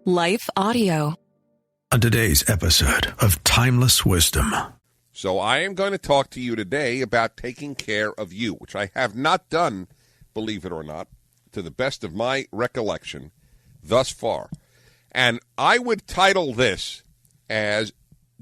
Life Audio. On today's episode of Timeless Wisdom. So I am going to talk to you today about taking care of you, which I have not done, believe it or not, to the best of my recollection thus far. And I would title this as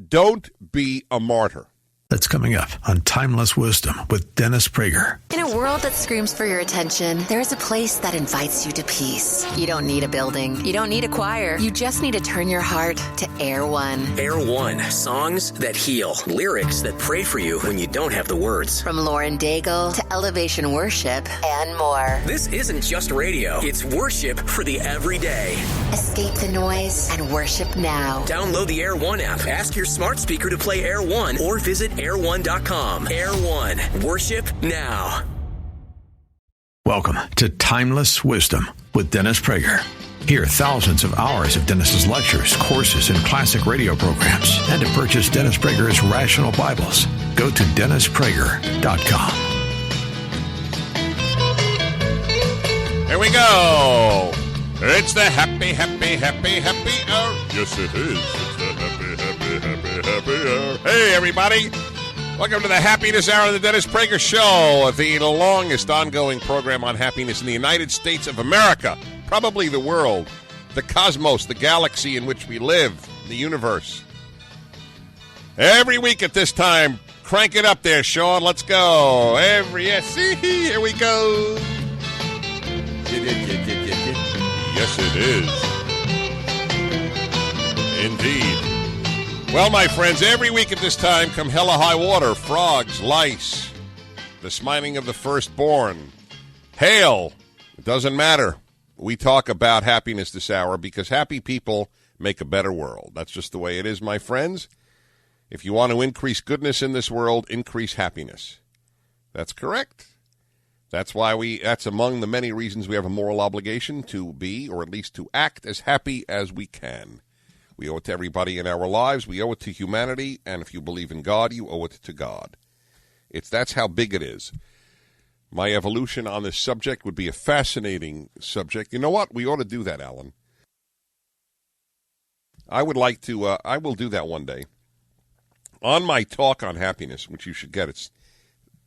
Don't Be a Martyr. That's coming up on Timeless Wisdom with Dennis Prager. In a world that screams for your attention, there is a place that invites you to peace. You don't need a building. You don't need a choir. You just need to turn your heart to Air One. Air One, songs that heal, lyrics that pray for you when you don't have the words. From Lauren Daigle to Elevation Worship and more. This isn't just radio. It's worship for the everyday. Escape the noise and worship now. Download the Air One app. Ask your smart speaker to play Air One or visit air1.com. Air One, worship now. Welcome to Timeless Wisdom with Dennis Prager. Hear thousands of hours of Dennis's lectures, courses, and classic radio programs. And to purchase Dennis Prager's Rational Bibles, go to DennisPrager.com. Here we go. It's the happy hour. Yes, it is. It's the happy hour. Hey, everybody. Welcome to the Happiness Hour of the Dennis Prager Show, the longest ongoing program on happiness in the United States of America, probably the world, the cosmos, the galaxy in which we live, the universe. Every week at this time, crank it up there, Sean. Let's go. Here we go. Yes, it is. Indeed. Well, my friends, every week at this time, come hell or high water, frogs, lice, the smiting of the firstborn, hail, it doesn't matter. We talk about happiness this hour because happy people make a better world. That's just the way it is, my friends. If you want to increase goodness in this world, increase happiness. That's correct. That's among the many reasons we have a moral obligation to be, or at least to act, as happy as we can. We owe it to everybody in our lives. We owe it to humanity. And if you believe in God, you owe it to God. That's how big it is. My evolution on this subject would be a fascinating subject. You know what? We ought to do that, Alan. I would like to, I will do that one day. On my talk on happiness, which you should get, it's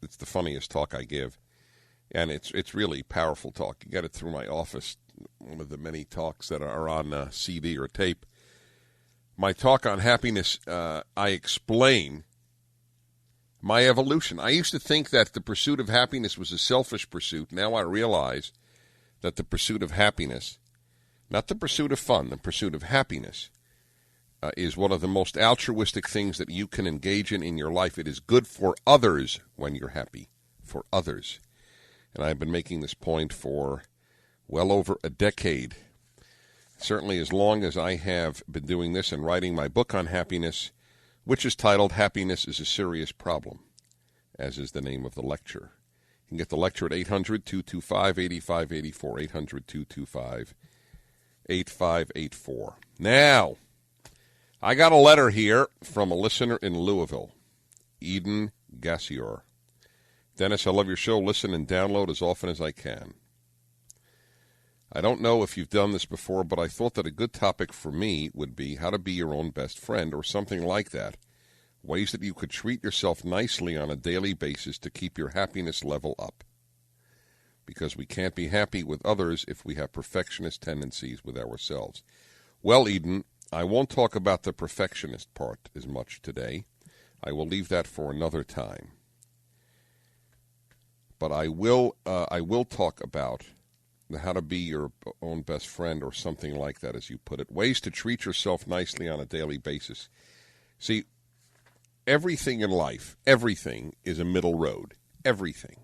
the funniest talk I give. And it's really powerful talk. You get it through my office, one of the many talks that are on CD or tape. My talk on happiness, I explain my evolution. I used to think that the pursuit of happiness was a selfish pursuit. Now I realize that the pursuit of happiness, not the pursuit of fun, the pursuit of happiness, is one of the most altruistic things that you can engage in your life. It is good for others when you're happy, for others. And I've been making this point for well over a decade. Certainly as long as I have been doing this and writing my book on happiness, which is titled Happiness is a Serious Problem, as is the name of the lecture. You can get the lecture at 800-225-8584, 800-225-8584. Now, I got a letter here from a listener in Louisville, Eden Gassior. Dennis, I love your show. Listen and download as often as I can. I don't know if you've done this before, but I thought that a good topic for me would be how to be your own best friend or something like that. Ways that you could treat yourself nicely on a daily basis to keep your happiness level up. Because we can't be happy with others if we have perfectionist tendencies with ourselves. Well, Eden, I won't talk about the perfectionist part as much today. I will leave that for another time. But I will talk about how to be your own best friend or something like that, as you put it. Ways to treat yourself nicely on a daily basis. See, everything in life, everything is a middle road. Everything.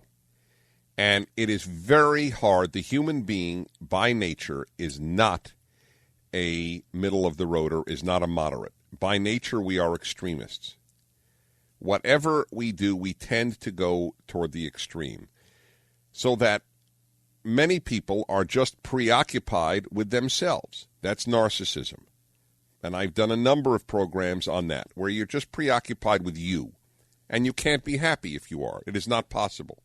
And it is very hard. The human being, by nature, is not a middle of the road or is not a moderate. By nature, we are extremists. Whatever we do, we tend to go toward the extreme. So that many people are just preoccupied with themselves. That's narcissism. And I've done a number of programs on that, where you're just preoccupied with you. And you can't be happy if you are. It is not possible.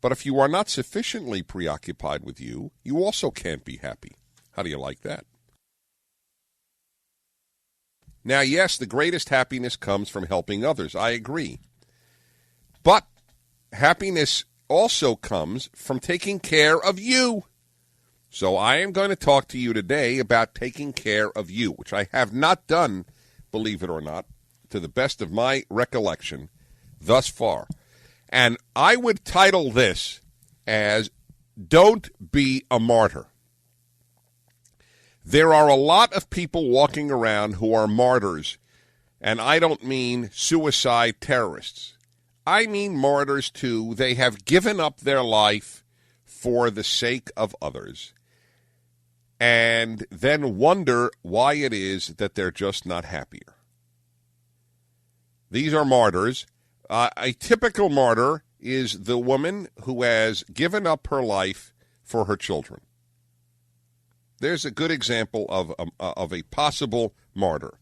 But if you are not sufficiently preoccupied with you, you also can't be happy. How do you like that? Now, yes, the greatest happiness comes from helping others. I agree. But happiness also comes from taking care of you. So I am going to talk to you today about taking care of you, which I have not done, believe it or not, to the best of my recollection thus far. And I would title this as Don't Be a Martyr. There are a lot of people walking around who are martyrs, and I don't mean suicide terrorists. I mean martyrs, too. They have given up their life for the sake of others, and then wonder why it is that they're just not happier. These are martyrs. A typical martyr is the woman who has given up her life for her children. There's a good example of a possible martyr.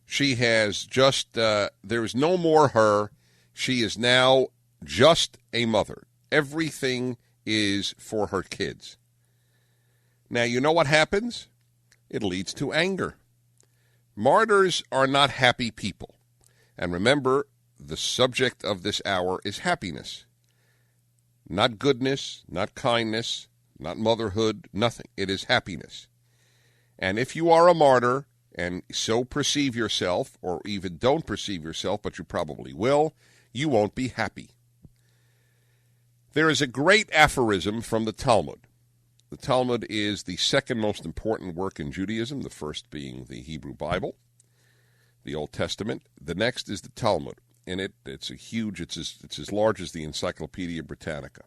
She has just, there's no more her. She is now just a mother. Everything is for her kids. Now, you know what happens? It leads to anger. Martyrs are not happy people. And remember, the subject of this hour is happiness. Not goodness, not kindness, not motherhood, nothing. It is happiness. And if you are a martyr and so perceive yourself, or even don't perceive yourself, but you probably will, you won't be happy. There is a great aphorism from the Talmud. The Talmud is the second most important work in Judaism, the first being the Hebrew Bible, the Old Testament. The next is the Talmud. In it, it's as large as the Encyclopedia Britannica.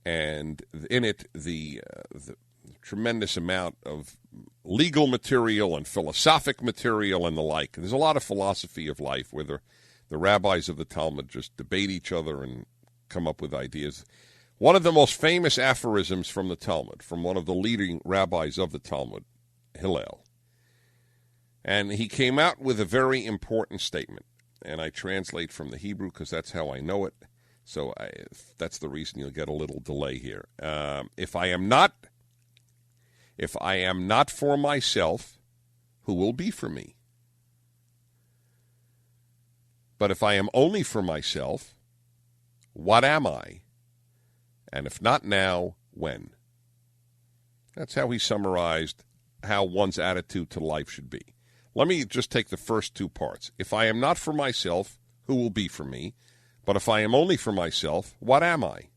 And in it, the tremendous amount of legal material and philosophic material and the like. And there's a lot of philosophy of life where the rabbis of the Talmud just debate each other and come up with ideas. One of the most famous aphorisms from the Talmud, from one of the leading rabbis of the Talmud, Hillel. And he came out with a very important statement. And I translate from the Hebrew because that's how I know it. So that's the reason you'll get a little delay here. If I am not for myself, who will be for me? But if I am only for myself, what am I? And if not now, when? That's how he summarized how one's attitude to life should be. Let me just take the first two parts. If I am not for myself, who will be for me? But if I am only for myself, what am I?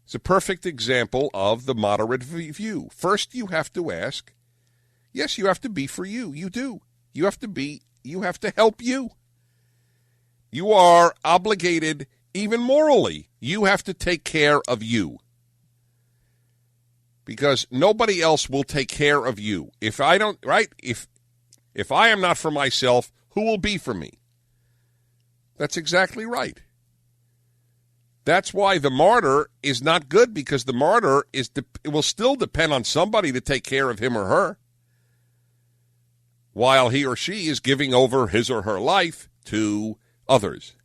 It's a perfect example of the moderate view. First, you have to ask, yes, you have to be for you. You do. You have to help you. You are obligated, even morally. You have to take care of you. Because nobody else will take care of you. If I don't, right? If I am not for myself, who will be for me? That's exactly right. That's why the martyr is not good, because the martyr it will still depend on somebody to take care of him or her, while he or she is giving over his or her life to others.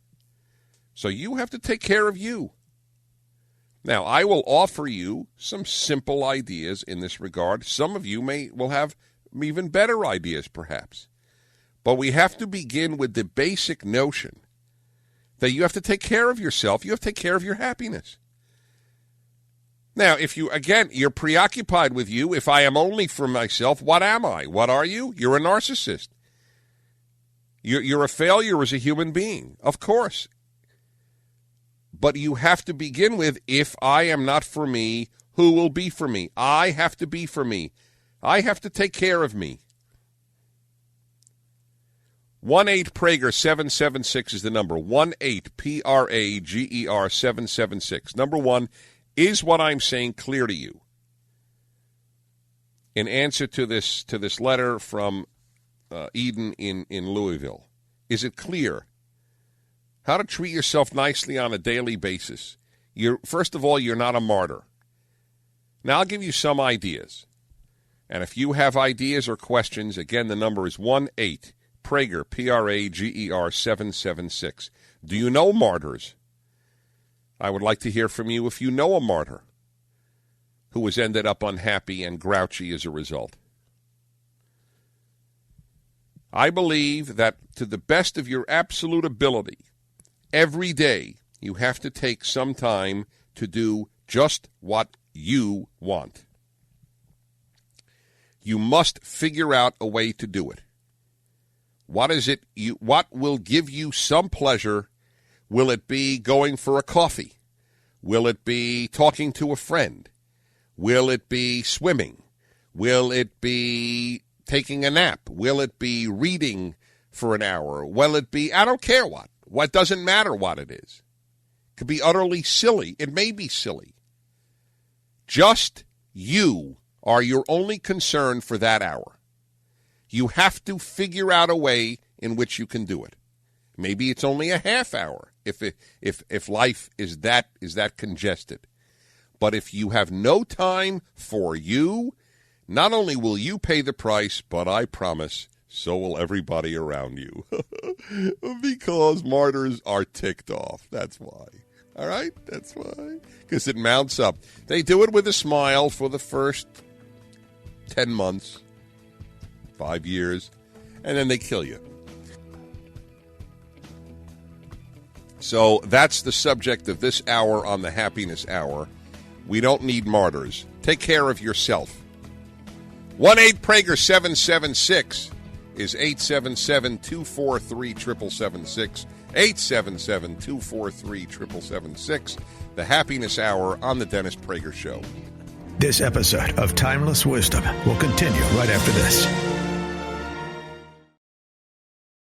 So you have to take care of you. Now, I will offer you some simple ideas in this regard. Some of you will have even better ideas, perhaps. But we have to begin with the basic notion that you have to take care of yourself. You have to take care of your happiness. Now, if you're preoccupied with you. If I am only for myself, what am I? What are you? You're a narcissist. You're a failure as a human being, of course. But you have to begin with, if I am not for me, who will be for me? I have to be for me. I have to take care of me. 1-8-PRAGER-776 is the number. 1-8-PRAGER 776. Number one, is what I'm saying clear to you? In answer to this letter from Eden in Louisville, is it clear? How to treat yourself nicely on a daily basis. First of all, you're not a martyr. Now, I'll give you some ideas. And if you have ideas or questions, again, the number is 1-8-PRAGER, P-R-A-G-E-R 776. Do you know martyrs? I would like to hear from you if you know a martyr who has ended up unhappy and grouchy as a result. I believe that to the best of your absolute ability, every day you have to take some time to do just what you want. You must figure out a way to do it. What will give you some pleasure? Will it be going for a coffee? Will it be talking to a friend? Will it be swimming? Will it be taking a nap? Will it be reading for an hour? Will it be, I don't care what. What doesn't matter what it is. It could be utterly silly. It may be silly. Just you are your only concern for that hour. You have to figure out a way in which you can do it. Maybe it's only a half hour if life is that congested. But if you have no time for you, not only will you pay the price, but I promise so will everybody around you. Because martyrs are ticked off. That's why. All right? That's why. Because it mounts up. They do it with a smile for the first 10 months, 5 years, and then they kill you. So that's the subject of this hour on the Happiness Hour. We don't need martyrs. Take care of yourself. 1-8-PRAGER-776 is 877-243-7776. 877-243-7776. The Happiness Hour on the Dennis Prager Show. This episode of Timeless Wisdom will continue right after this.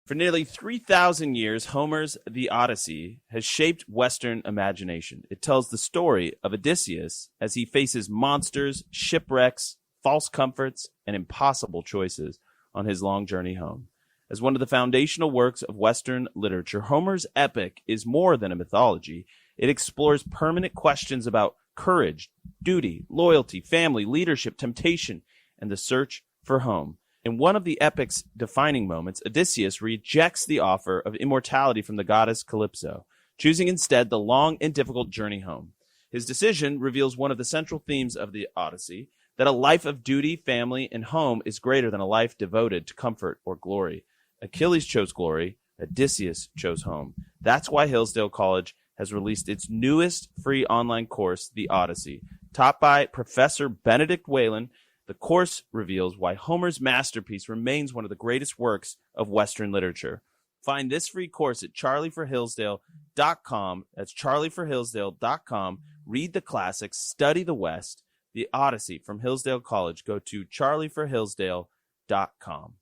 For nearly 3,000 years, Homer's The Odyssey has shaped Western imagination. It tells the story of Odysseus as he faces monsters, shipwrecks, false comforts, and impossible choices on his long journey home. As one of the foundational works of Western literature, Homer's epic is more than a mythology. It explores permanent questions about courage, duty, loyalty, family, leadership, temptation, and the search for home. In one of the epic's defining moments, Odysseus rejects the offer of immortality from the goddess Calypso, choosing instead the long and difficult journey home. His decision reveals one of the central themes of the Odyssey, that a life of duty, family, and home is greater than a life devoted to comfort or glory. Achilles chose glory, Odysseus chose home. That's why Hillsdale College has released its newest free online course, The Odyssey. Taught by Professor Benedict Whalen, the course reveals why Homer's masterpiece remains one of the greatest works of Western literature. Find this free course at charlieforhillsdale.com. That's charlieforhillsdale.com. Read the classics, study the West, The Odyssey from Hillsdale College. Go to charlieforhillsdale.com.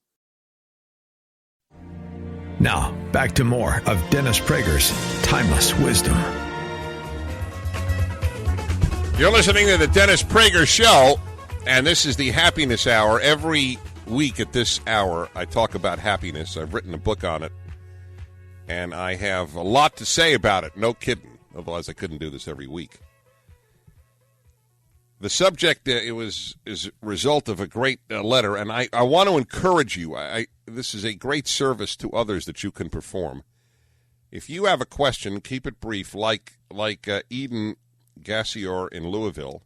Now, back to more of Dennis Prager's Timeless Wisdom. You're listening to the Dennis Prager Show, and this is the Happiness Hour. Every week at this hour, I talk about happiness. I've written a book on it, and I have a lot to say about it. No kidding. Otherwise, I couldn't do this every week. The subject is a result of a great letter, and I want to encourage you. This is a great service to others that you can perform. If you have a question, keep it brief, like Eden Gassior in Louisville.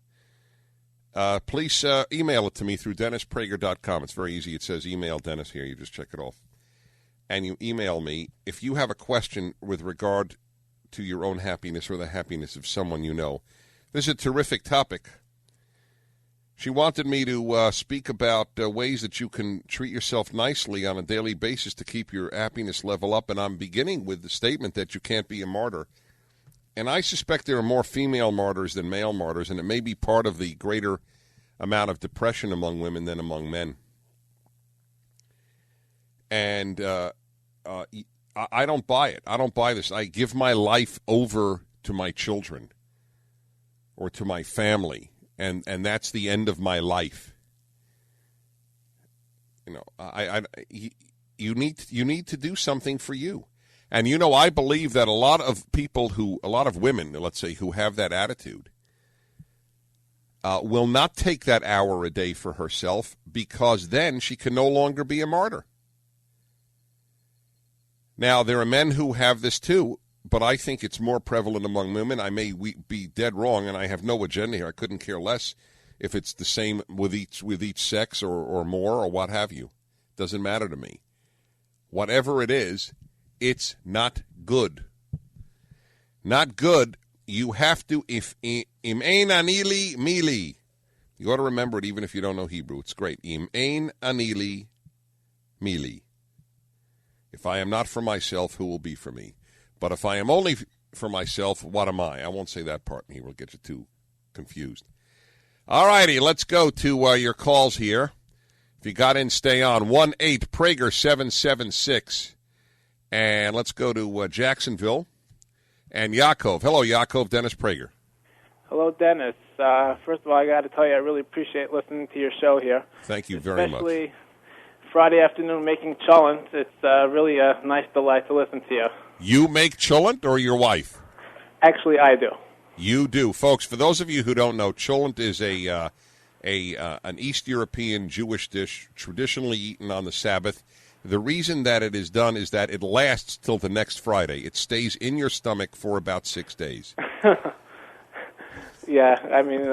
Please email it to me through DennisPrager.com. It's very easy. It says email Dennis here. You just check it off. And you email me. If you have a question with regard to your own happiness or the happiness of someone you know, this is a terrific topic. She wanted me to speak about ways that you can treat yourself nicely on a daily basis to keep your happiness level up. And I'm beginning with the statement that you can't be a martyr. And I suspect there are more female martyrs than male martyrs, and it may be part of the greater amount of depression among women than among men. And I don't buy it. I don't buy this. I give my life over to my children or to my family, and that's the end of my life. You know, you need to do something for you. And, you know, I believe that a lot of women, let's say, who have that attitude, will not take that hour a day for herself, because then she can no longer be a martyr. Now, there are men who have this too, but I think it's more prevalent among women. I may be dead wrong, and I have no agenda here. I couldn't care less if it's the same with each sex or more or what have you. Doesn't matter to me. whatever it is, it's not good. Not good. You have to, if im ein anili mili. You ought to remember it even if you don't know Hebrew. It's great. Im ein anili mili. If I am not for myself, who will be for me? But if I am only for myself, what am I? I won't say that part in Hebrew. It'll get you too confused. All righty, let's go to your calls here. If you got in, stay on. 1-8-Prager-776. And let's go to Jacksonville. And Yaakov. Hello, Yaakov. Dennis Prager. Hello, Dennis. First of all, I got to tell you, I really appreciate listening to your show here. Thank you very much. Especially Friday afternoon making cholent. It's really a nice delight to listen to you. You make cholent or your wife? Actually, I do. You do. Folks, for those of you who don't know, cholent is an East European Jewish dish traditionally eaten on the Sabbath. The reason that it is done is that it lasts till the next Friday. It stays in your stomach for about 6 days. Yeah, I mean...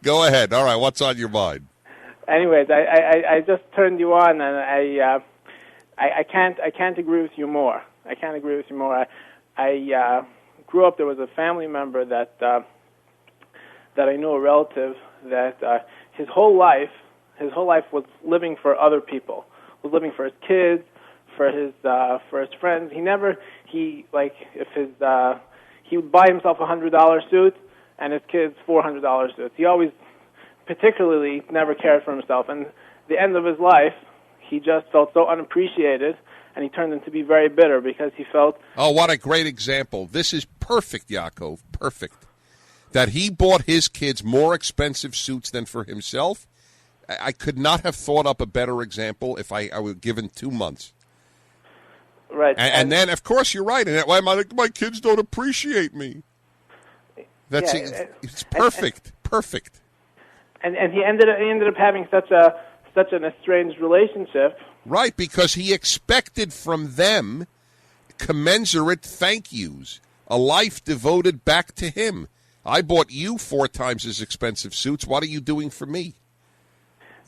Go ahead. All right, what's on your mind? Anyways, I just turned you on, and I can't agree with you more. I can't agree with you more. I grew up. There was a family member that I knew, a relative that his whole life was living for other people. Was living for his kids, for his friends. He would buy himself $100 suit and his kids $400 suits. He always particularly never cared for himself. And at the end of his life, he just felt so unappreciated, and he turned into be very bitter because he felt... Oh, what a great example. This is perfect, Yaakov, perfect. That he bought his kids more expensive suits than for himself. I could not have thought up a better example if I were given 2 months. Right. And then, of course, you're right. And why my kids don't appreciate me. It's perfect, perfect. And he ended up having such an estranged relationship. Right, because he expected from them commensurate thank yous, a life devoted back to him. I bought you 4 times as expensive suits. What are you doing for me?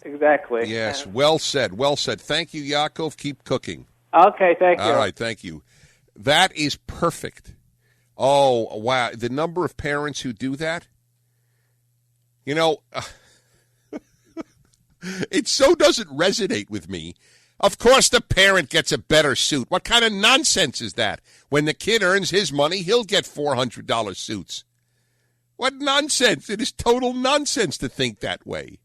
Exactly. Yes, well said, well said. Thank you, Yaakov. Keep cooking. Okay, thank you. All right, thank you. That is perfect. Oh, wow. The number of parents who do that, you know, it so doesn't resonate with me. Of course the parent gets a better suit. What kind of nonsense is that? When the kid earns his money, he'll get $400 suits. What nonsense. It is total nonsense to think that way.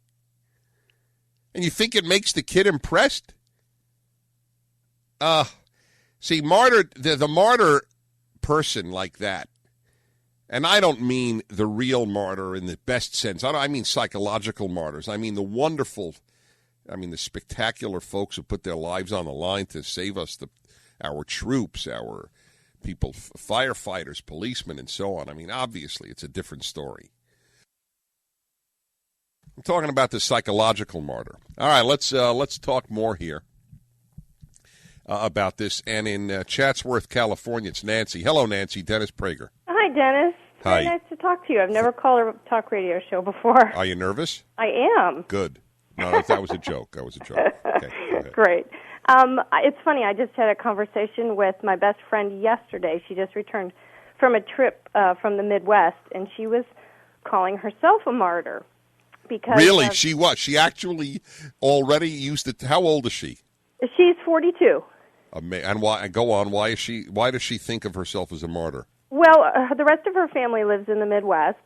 And you think it makes the kid impressed? See, the martyr person like that, and I don't mean the real martyr in the best sense. I mean psychological martyrs. I mean the spectacular folks who put their lives on the line to save us, our troops, our people, firefighters, policemen, and so on. I mean, obviously, it's a different story. I'm talking about the psychological martyr. All right, let's talk more here about this. And in Chatsworth, California, it's Nancy. Hello, Nancy. Dennis Prager. Hi, Dennis. Hi. Very nice to talk to you. I've never called a talk radio show before. Are you nervous? I am. Good. No, that was a joke. That was a joke. Okay, go ahead. Great. It's funny. I just had a conversation with my best friend yesterday. She just returned from a trip from the Midwest, and she was calling herself a martyr. Because really? She was? She actually already used it. How old is she? She's 42. And why? Go on. Why does she think of herself as a martyr? Well, the rest of her family lives in the Midwest,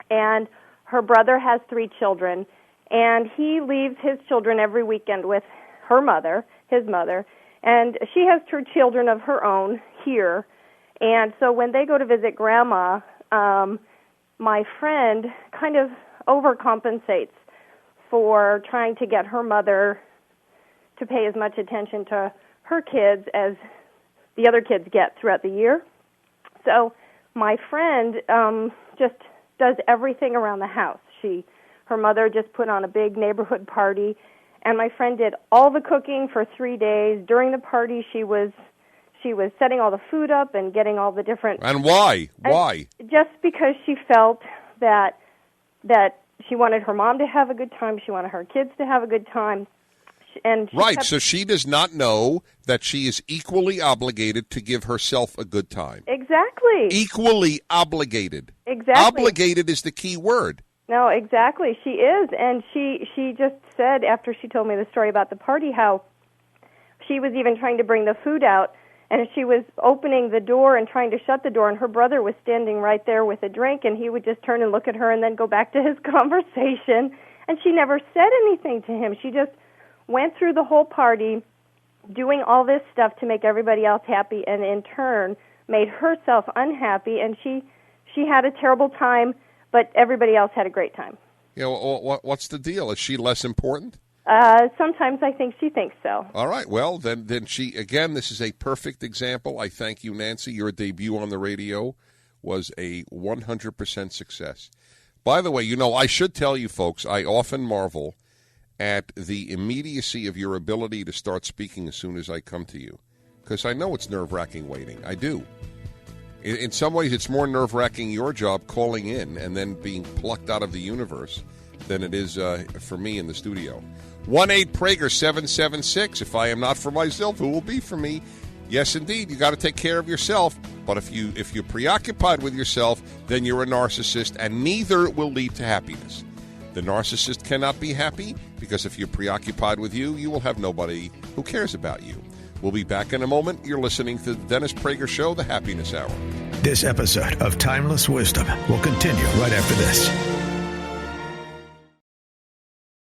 and her brother has 3 children, and he leaves his children every weekend with her mother, his mother, and she has 2 children of her own here. And so when they go to visit Grandma, my friend kind of overcompensates for trying to get her mother to pay as much attention to her kids as the other kids get throughout the year. So my friend just does everything around the house. Her mother just put on a big neighborhood party, and my friend did all the cooking for 3 days. During the party, she was setting all the food up and getting all the different... And why? Why? Just because she felt that she wanted her mom to have a good time. She wanted her kids to have a good time. she Right, kept, so she does not know that she is equally obligated to give herself a good time. exactly. Equally obligated. Exactly. Obligated is the key word. No, exactly. She is, and she just said after she told me the story about the party how she was even trying to bring the food out, and she was opening the door and trying to shut the door, and her brother was standing right there with a drink, and he would just turn and look at her and then go back to his conversation, and she never said anything to him. She just went through the whole party doing all this stuff to make everybody else happy, and in turn made herself unhappy, and she had a terrible time, but everybody else had a great time. What's the deal? Is she less important? Sometimes I think she thinks so. All right. Well, then she, again, this is a perfect example. I thank you, Nancy. Your debut on the radio was a 100% success. By the way, I should tell you folks, I often marvel at the immediacy of your ability to start speaking as soon as I come to you, because I know it's nerve-wracking waiting. I do. In some ways, it's more nerve-wracking your job calling in and then being plucked out of the universe than it is for me in the studio. 1-8-PRAGER-776. If I am not for myself, who will be for me? Yes, indeed. You got to take care of yourself. But if you're preoccupied with yourself, then you're a narcissist, and neither will lead to happiness. The narcissist cannot be happy because if you're preoccupied with you, you will have nobody who cares about you. We'll be back in a moment. You're listening to the Dennis Prager Show, The Happiness Hour. This episode of Timeless Wisdom will continue right after this.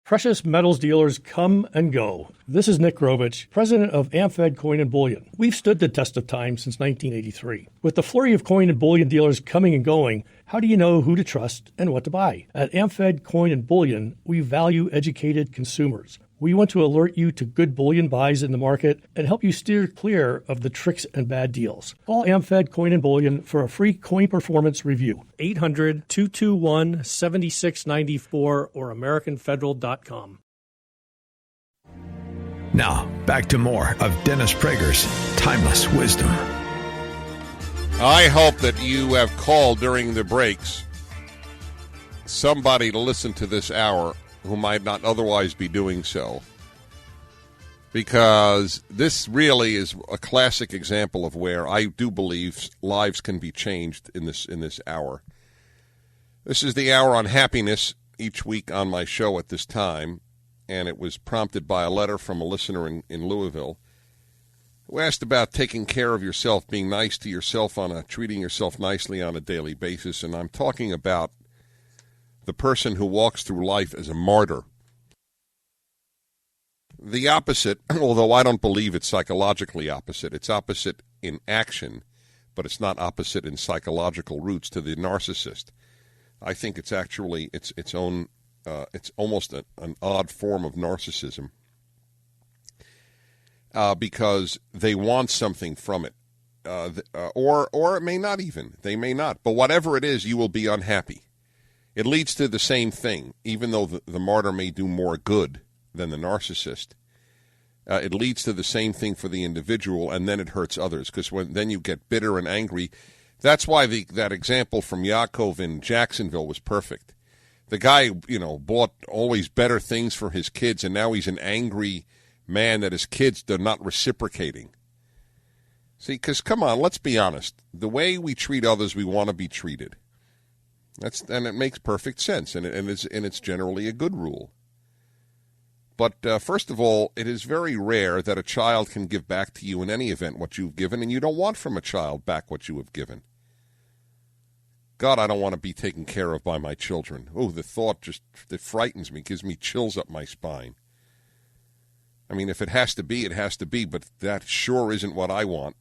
Precious metals dealers come and go. This is Nick Grovich, president of AmFed Coin and Bullion. We've stood the test of time since 1983. With the flurry of coin and bullion dealers coming and going, how do you know who to trust and what to buy? At AmFed Coin and Bullion, we value educated consumers. We want to alert you to good bullion buys in the market and help you steer clear of the tricks and bad deals. Call AmFed Coin and Bullion for a free coin performance review. 800-221-7694 or AmericanFederal.com. Now, back to more of Dennis Prager's Timeless Wisdom. I hope that you have called during the breaks somebody to listen to this hour who might not otherwise be doing so, because this really is a classic example of where I do believe lives can be changed in this hour. This is the hour on happiness each week on my show at this time, and it was prompted by a letter from a listener in Louisville who asked about taking care of yourself, being nice to yourself, treating yourself nicely on a daily basis, and I'm talking about the person who walks through life as a martyr. The opposite, although I don't believe it's psychologically opposite, it's opposite in action, but it's not opposite in psychological roots to the narcissist. I think it's actually its own, it's almost an odd form of narcissism, because they want something from it, or it may not even. They may not. But whatever it is, you will be unhappy. It leads to the same thing, even though the martyr may do more good than the narcissist. It leads to the same thing for the individual, and then it hurts others, because then you get bitter and angry. That's why that example from Yaakov in Jacksonville was perfect. The guy, bought always better things for his kids, and now he's an angry man that his kids are not reciprocating. See, because come on, let's be honest. The way we treat others, we want to be treated. And it makes perfect sense, and it's generally a good rule. But first of all, it is very rare that a child can give back to you in any event what you've given, and you don't want from a child back what you have given. God, I don't want to be taken care of by my children. Oh, the thought it frightens me, gives me chills up my spine. I mean, if it has to be, it has to be, but that sure isn't what I want.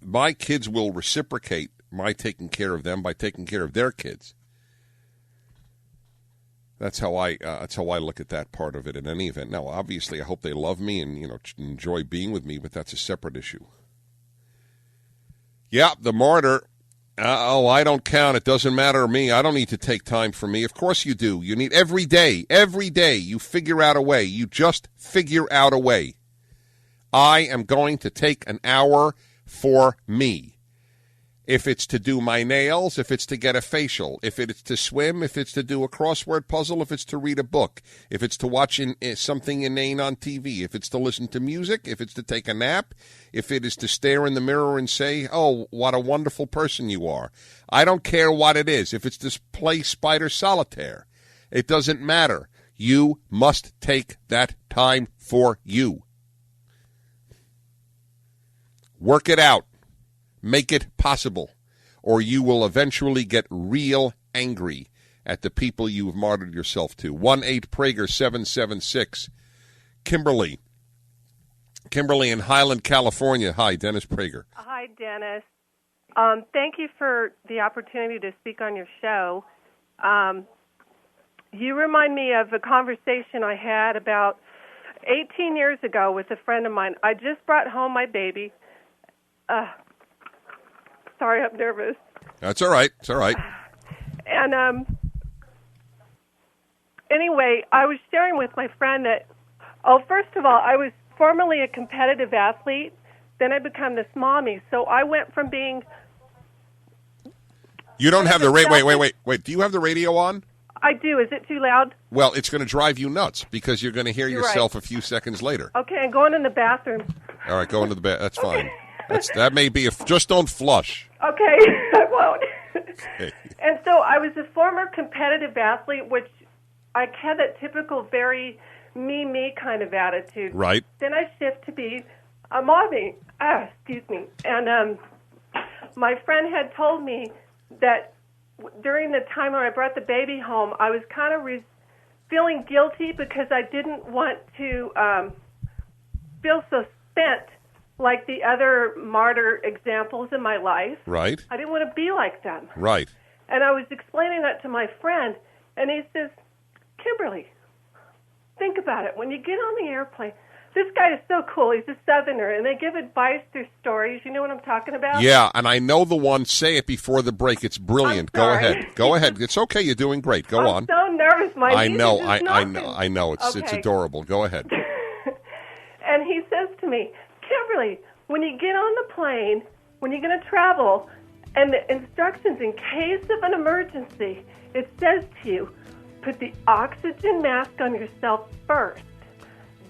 My kids will reciprocate my taking care of them by taking care of their kids. That's how I look at that part of it in any event. Now, obviously, I hope they love me and enjoy being with me, but that's a separate issue. Yeah, the martyr. I don't count. It doesn't matter to me. I don't need to take time for me. Of course you do. You need every day. You figure out a way. You just figure out a way. I am going to take an hour for me. If it's to do my nails, if it's to get a facial, if it's to swim, if it's to do a crossword puzzle, if it's to read a book, if it's to watch something inane on TV, if it's to listen to music, if it's to take a nap, if it is to stare in the mirror and say, oh, what a wonderful person you are. I don't care what it is. If it's to play spider solitaire, it doesn't matter. You must take that time for you. Work it out. Make it possible, or you will eventually get real angry at the people you've martyred yourself to. 1-8-PRAGER-776. Kimberly in Highland, California. Hi, Dennis Prager. Hi, Dennis. Thank you for the opportunity to speak on your show. You remind me of a conversation I had about 18 years ago with a friend of mine. I just brought home my baby. Sorry, I'm nervous. That's all right. It's all right. And anyway, I was sharing with my friend that, first of all, I was formerly a competitive athlete. Then I became this mommy. So I went from being... You don't have the radio... Wait. Do you have the radio on? I do. Is it too loud? Well, it's going to drive you nuts because you're going to hear yourself a few seconds later. Okay, I'm going in the bathroom. All right, go into the bathroom. That's fine. That may be just don't flush. Okay, I won't. Okay. And so I was a former competitive athlete, which I had that typical very me kind of attitude. Right. Then I shift to be a mommy. Excuse me. And my friend had told me that during the time when I brought the baby home, I was kind of feeling guilty because I didn't want to feel so spent like the other martyr examples in my life. Right. I didn't want to be like them. Right. And I was explaining that to my friend, and he says, Kimberly, think about it. When you get on the airplane, this guy is so cool. He's a Southerner, and they give advice through stories. You know what I'm talking about? Yeah, and I know the one. Say it before the break. It's brilliant. Go ahead. Go ahead. It's okay. You're doing great. Go on. I'm so nervous. My knees are just I know. It's adorable. Go ahead. And he says to me, Kimberly, when you get on the plane, when you're going to travel, and the instructions in case of an emergency, it says to you, put the oxygen mask on yourself first,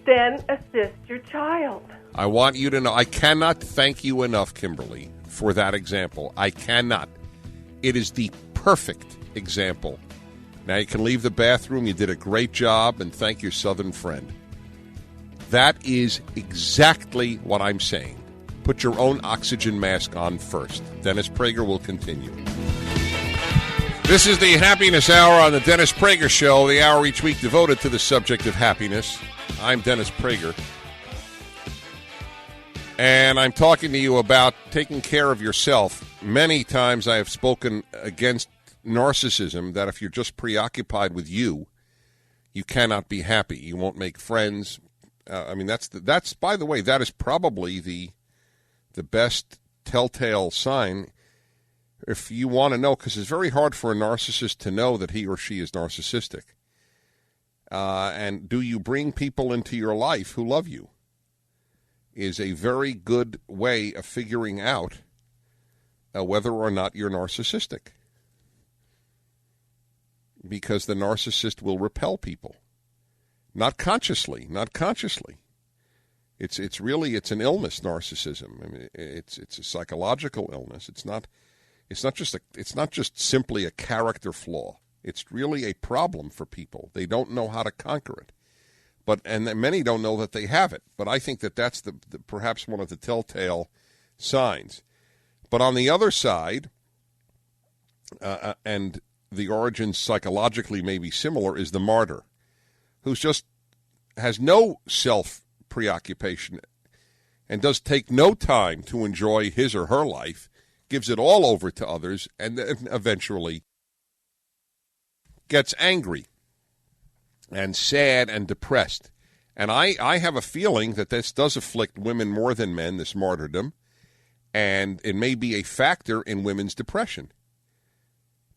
then assist your child. I want you to know, I cannot thank you enough, Kimberly, for that example. I cannot. It is the perfect example. Now you can leave the bathroom. You did a great job, and thank your Southern friend. That is exactly what I'm saying. Put your own oxygen mask on first. Dennis Prager will continue. This is the Happiness Hour on the Dennis Prager Show, the hour each week devoted to the subject of happiness. I'm Dennis Prager. And I'm talking to you about taking care of yourself. Many times I have spoken against narcissism, that if you're just preoccupied with you, you cannot be happy. You won't make friends. That's by the way, that is probably the best telltale sign if you want to know, because it's very hard for a narcissist to know that he or she is narcissistic. And do you bring people into your life who love you is a very good way of figuring out whether or not you're narcissistic. Because the narcissist will repel people. Not consciously. It's an illness, narcissism. I mean, it's a psychological illness. It's not just simply a character flaw. It's really a problem for people. They don't know how to conquer it. And many don't know that they have it. But I think that's perhaps one of the telltale signs. But on the other side, and the origins psychologically may be similar, is the martyr, who's just has no self-preoccupation and does take no time to enjoy his or her life, gives it all over to others, and then eventually gets angry and sad and depressed. And I have a feeling that this does afflict women more than men, this martyrdom, and it may be a factor in women's depression.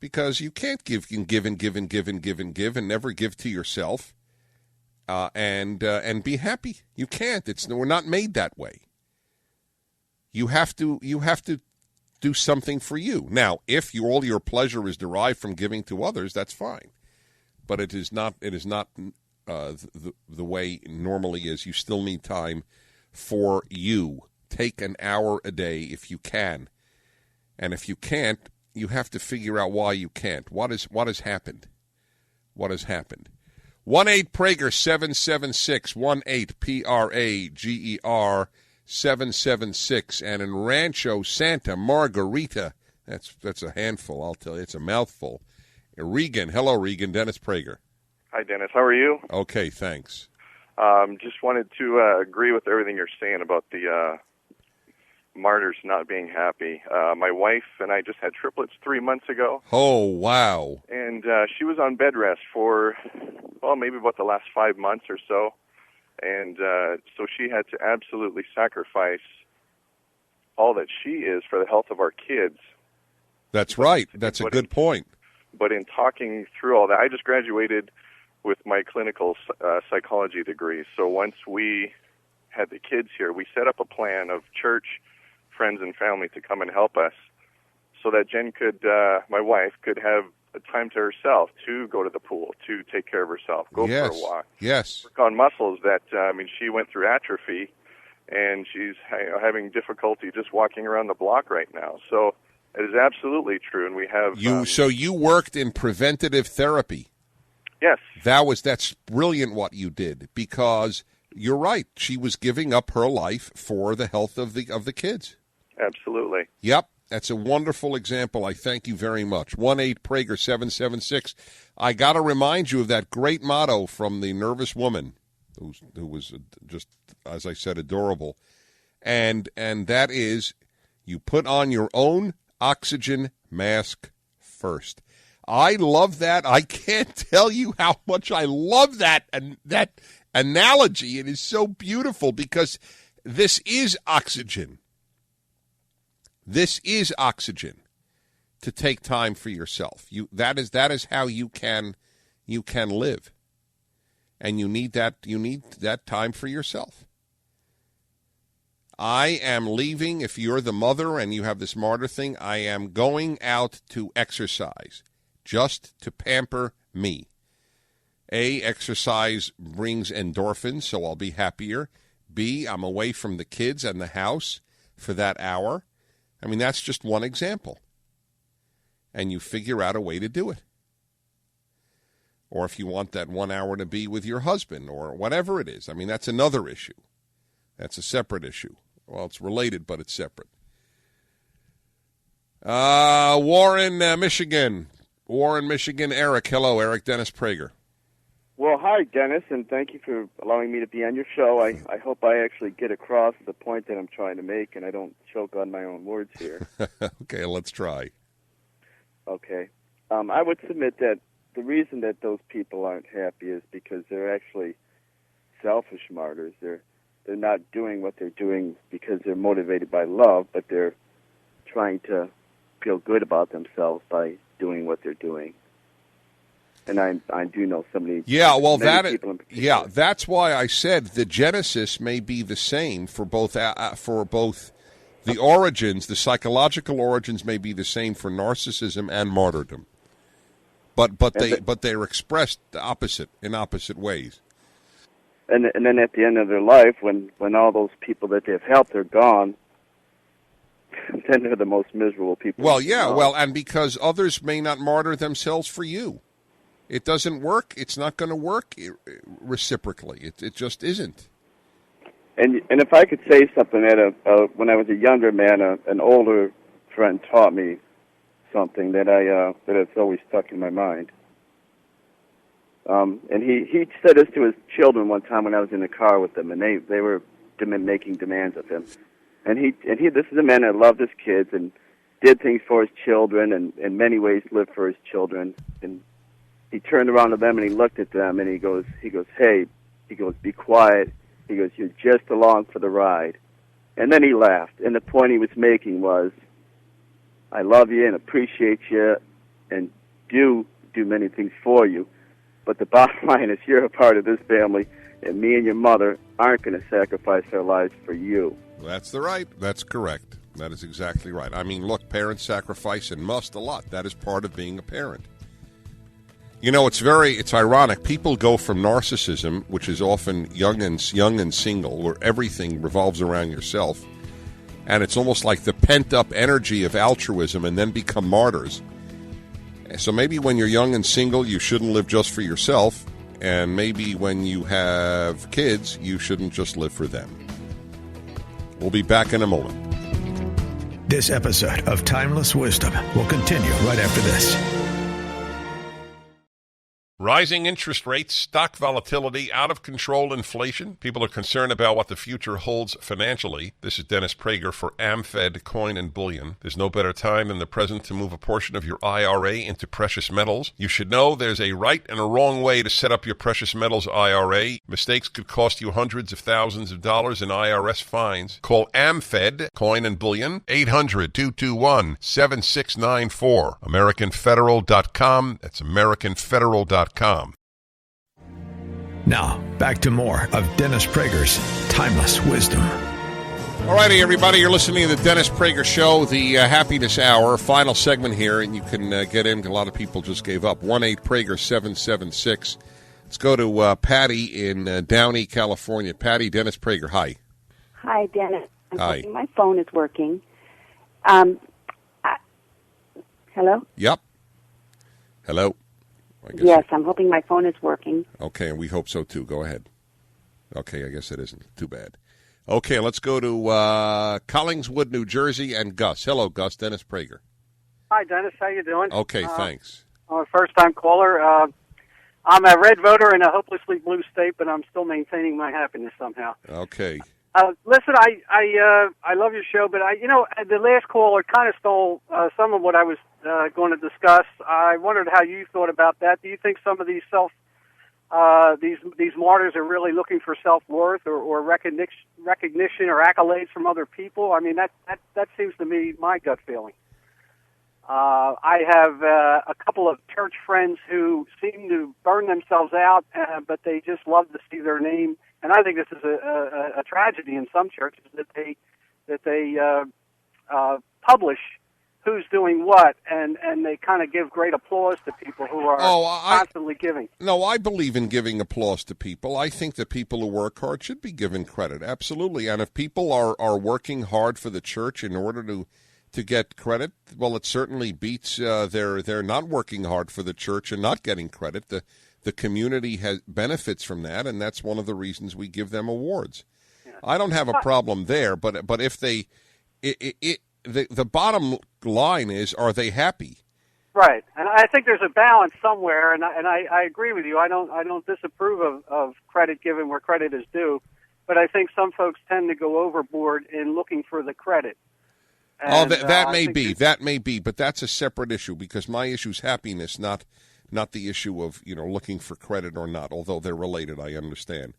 Because you can't give and never give to yourself and be happy. You can't. We're not made that way. You have to do something for you. Now, if all your pleasure is derived from giving to others, that's fine. But it is not. It is not the way it normally is. You still need time for you. Take an hour a day if you can, and if you can't, you have to figure out why you can't. What has happened? What has happened? 1-8-PRAGER-776, 1-8-PRAGER 776, and in Rancho Santa Margarita, that's a handful, I'll tell you, it's a mouthful. Regan, hello Regan, Dennis Prager. Hi Dennis, how are you? Okay, thanks. Just wanted to agree with everything you're saying about the martyrs not being happy. My wife and I just had triplets 3 months ago. Oh, wow. And she was on bed rest for, maybe about the last 5 months or so. And so she had to absolutely sacrifice all that she is for the health of our kids. That's right. That's a good point. But in talking through all that, I just graduated with my clinical psychology degree. So once we had the kids here, we set up a plan of church, friends, and family to come and help us so that Jen could, my wife, could have a time to herself to go to the pool, to take care of herself, go for a walk. Yes. Work on muscles that, she went through atrophy, and she's having difficulty just walking around the block right now. So it is absolutely true, and we have... So you worked in preventative therapy. Yes. That's brilliant what you did, because you're right. She was giving up her life for the health of the kids. Absolutely. Yep. That's a wonderful example. I thank you very much. 1-8-PRAGER-776. I got to remind you of that great motto from the nervous woman, who was just, as I said, adorable. And that is, you put on your own oxygen mask first. I love that. I can't tell you how much I love that analogy. It is so beautiful because this is oxygen. This is oxygen, to take time for yourself. That is how you can live. And you need that time for yourself. I am leaving. If you're the mother and you have this martyr thing, I am going out to exercise just to pamper me. Exercise brings endorphins, so I'll be happier. B, I'm away from the kids and the house for that hour. I mean, that's just one example. And you figure out a way to do it. Or if you want that 1 hour to be with your husband or whatever it is. I mean, that's another issue. That's a separate issue. Well, it's related, but it's separate. Warren, Michigan. Warren, Michigan. Eric. Hello, Eric. Dennis Prager. Well, hi, Dennis, and thank you for allowing me to be on your show. I hope I actually get across the point that I'm trying to make and I don't choke on my own words here. Okay, let's try. Okay. I would submit that the reason that those people aren't happy is because they're actually selfish martyrs. They're not doing what they're doing because they're motivated by love, but they're trying to feel good about themselves by doing what they're doing. And I do know somebody. Yeah, well, that's why I said the genesis may be the same for both the origins. The psychological origins may be the same for narcissism and martyrdom, but they're expressed in opposite ways. And then at the end of their life, when all those people that they've helped are gone, then they're the most miserable people. Well, yeah, and because others may not martyr themselves for you. It doesn't work. It's not going to work reciprocally. It just isn't. And if I could say something, that when I was a younger man, an older friend taught me something that has always stuck in my mind. And he said this to his children one time when I was in the car with them, and they were making demands of him. And he this is a man that loved his kids and did things for his children, and in many ways lived for his children. And he turned around to them and he looked at them and he goes, "Hey," he goes, "be quiet." He goes, "You're just along for the ride." And then he laughed. And the point he was making was, I love you and appreciate you and do many things for you. But the bottom line is you're a part of this family, and me and your mother aren't going to sacrifice our lives for you. That's correct. That is exactly right. I mean, look, parents sacrifice and must a lot. That is part of being a parent. You know, it's ironic. People go from narcissism, which is often young and single, where everything revolves around yourself, and it's almost like the pent-up energy of altruism, and then become martyrs. So maybe when you're young and single, you shouldn't live just for yourself, and maybe when you have kids, you shouldn't just live for them. We'll be back in a moment. This episode of Timeless Wisdom will continue right after this. Rising interest rates, stock volatility, out-of-control inflation. People are concerned about what the future holds financially. This is Dennis Prager for AmFed Coin and Bullion. There's no better time than the present to move a portion of your IRA into precious metals. You should know there's a right and a wrong way to set up your precious metals IRA. Mistakes could cost you hundreds of thousands of dollars in IRS fines. Call AmFed Coin and Bullion, 800-221-7694. AmericanFederal.com. That's AmericanFederal.com. Now, back to more of Dennis Prager's Timeless Wisdom. All righty, everybody, you're listening to the Dennis Prager Show, the Happiness Hour, final segment here, and you can get in. A lot of people just gave up. 1-8-PRAGER-776. Let's go to Patty in Downey, California. Patty, Dennis Prager, hi. Hi, Dennis. I'm Hi. hoping my phone is working. Hello? Yep. Hello. Yes, I'm hoping my phone is working. Okay, and we hope so, too. Go ahead. Okay, I guess it isn't. Too bad. Okay, let's go to Collingswood, New Jersey, and Gus. Hello, Gus. Dennis Prager. Hi, Dennis. How you doing? Okay, thanks. I'm a first-time caller. I'm a red voter in a hopelessly blue state, but I'm still maintaining my happiness somehow. Okay. Listen, I love your show, but the last caller kind of stole some of what I was going to discuss. I wondered how you thought about that. Do you think some of these these martyrs are really looking for self-worth or recognition or accolades from other people? I mean, that seems to me my gut feeling. I have a couple of church friends who seem to burn themselves out, but they just love to see their name. And I think this is a tragedy in some churches that they publish who's doing what, and they kind of give great applause to people who are constantly giving. No, I believe in giving applause to people. I think that people who work hard should be given credit, absolutely. And if people are working hard for the church in order to get credit, well, it certainly beats they're not working hard for the church and not getting credit. The community benefits from that, and that's one of the reasons we give them awards. Yeah. I don't have a problem there, but if the bottom line is, are they happy? Right, and I think there's a balance somewhere, and I agree with you. I don't disapprove of credit given where credit is due, but I think some folks tend to go overboard in looking for the credit. And, that may be, but that's a separate issue because my issue is happiness, not the issue of looking for credit or not. Although they're related, I understand.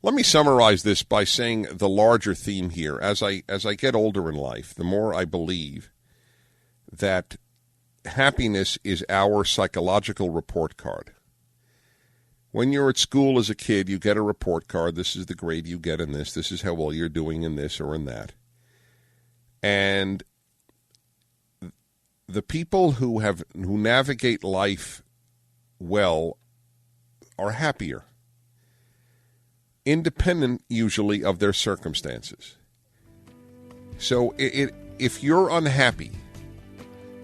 Let me summarize this by saying the larger theme here. As I get older in life, the more I believe that happiness is our psychological report card. When you're at school as a kid, you get a report card. This is the grade you get in this. This is how well you're doing in this or in that. And the people who navigate life well are happier, independent usually of their circumstances. So if you're unhappy,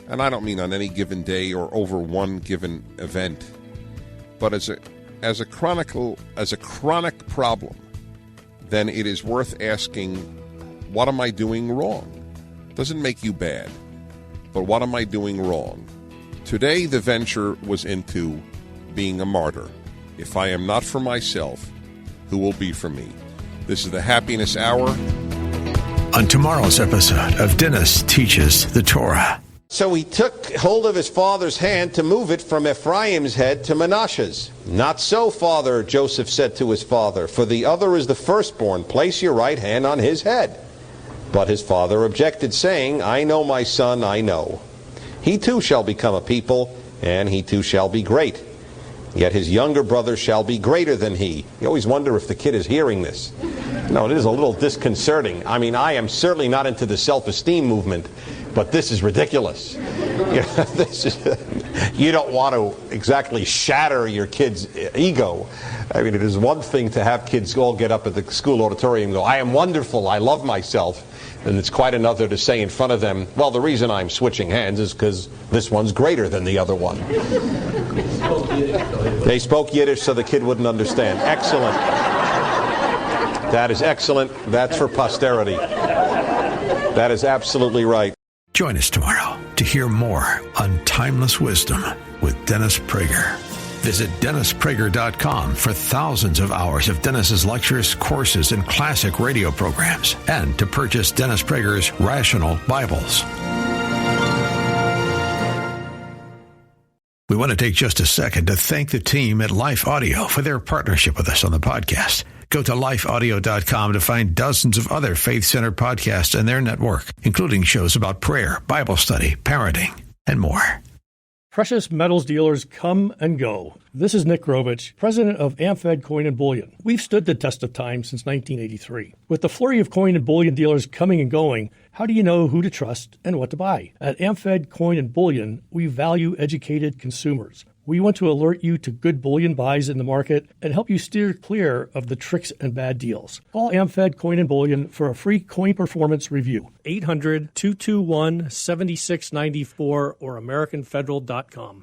and I don't mean on any given day or over one given event, but as a chronic problem, then it is worth asking, what am I doing wrong? Doesn't make you bad, but what am I doing wrong? Today, the venture was into being a martyr. If I am not for myself, who will be for me? This is the Happiness Hour. On tomorrow's episode of Dennis Teaches the Torah. So he took hold of his father's hand to move it from Ephraim's head to Manasseh's. Not so, father, Joseph said to his father, for the other is the firstborn. Place your right hand on his head. But his father objected, saying, I know, my son, I know. He too shall become a people, and he too shall be great. Yet his younger brother shall be greater than he. You always wonder if the kid is hearing this. No, it is a little disconcerting. I mean, I am certainly not into the self-esteem movement, but this is ridiculous. You don't want to exactly shatter your kid's ego. I mean, it is one thing to have kids all get up at the school auditorium and go, I am wonderful, I love myself. And it's quite another to say in front of them, well, the reason I'm switching hands is because this one's greater than the other one. They spoke Yiddish so the kid wouldn't understand. Excellent. That is excellent. That's for posterity. That is absolutely right. Join us tomorrow to hear more on Timeless Wisdom with Dennis Prager. Visit DennisPrager.com for thousands of hours of Dennis's lectures, courses, and classic radio programs, and to purchase Dennis Prager's Rational Bibles. We want to take just a second to thank the team at Life Audio for their partnership with us on the podcast. Go to lifeaudio.com to find dozens of other faith-centered podcasts in their network, including shows about prayer, Bible study, parenting, and more. Precious metals dealers come and go. This is Nick Grovich, president of AmFed Coin and Bullion. We've stood the test of time since 1983. With the flurry of coin and bullion dealers coming and going, how do you know who to trust and what to buy? At AmFed Coin and Bullion, we value educated consumers. We want to alert you to good bullion buys in the market and help you steer clear of the tricks and bad deals. Call AmFed Coin and Bullion for a free coin performance review. 800-221-7694 or AmericanFederal.com.